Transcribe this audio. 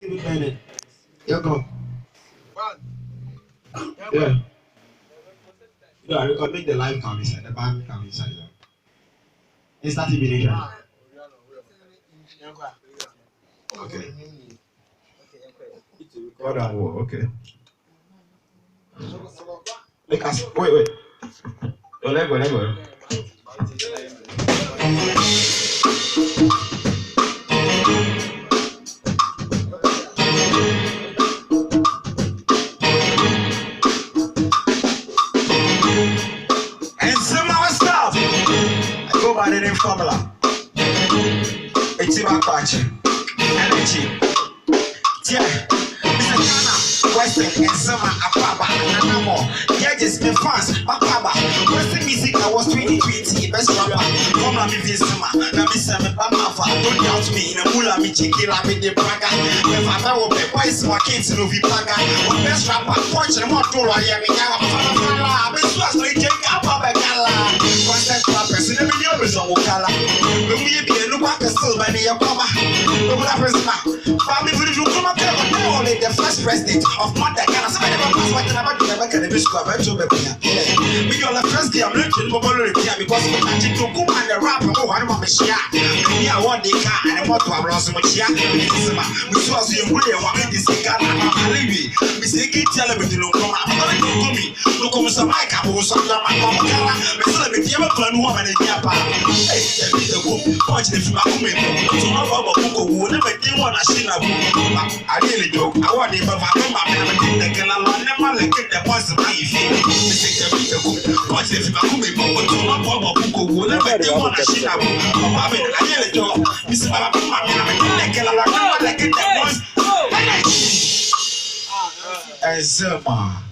Bennett. You go. Yeah. Yeah, you can make the live come inside, the band come inside. Yeah. It's not even okay. Hold on, okay. Make us wait. Let go. And some of our stuff. I go by the name Formula. It's in my patch. Energy. Yeah. Mr. Ghana, Western, and Summer, Apaba, Nanamo. Yeah, just me fans, Apaba. Western music, I was 2020, best rapper. Come on, me Visma, Nami Pamafa. Don't doubt me, in a mula, me chicken, I made the Praga. If I know what my voice, my kids, no Vipaga. Or best rapper, punch and what to I am in Yama. Miss was no take up a gala. Constant rappers, in the video is on Wakala. The way be a look back still by the Yapama. The rappers, family, you come up there, the first president of Mata Ghana. Somebody never passed what never can be square. We are the first day I'm looking for because we can't take to come and the rapper who are my share. We are one day car and I want to have lost much here. We saw you really want this car. I'm leaving. We say, tell me to look on. I'm going to go to me. Look on some mic. I'm also on my mama. We saw the never plan woman in Yapa. Hey, the book. Watch the film. So my Baba Buko would never do one. I really joke. I want to have a can never like the boys of my feet. Watch the film. Buko would never do one. I really joke. Miss Baba, like the boys. Azuma.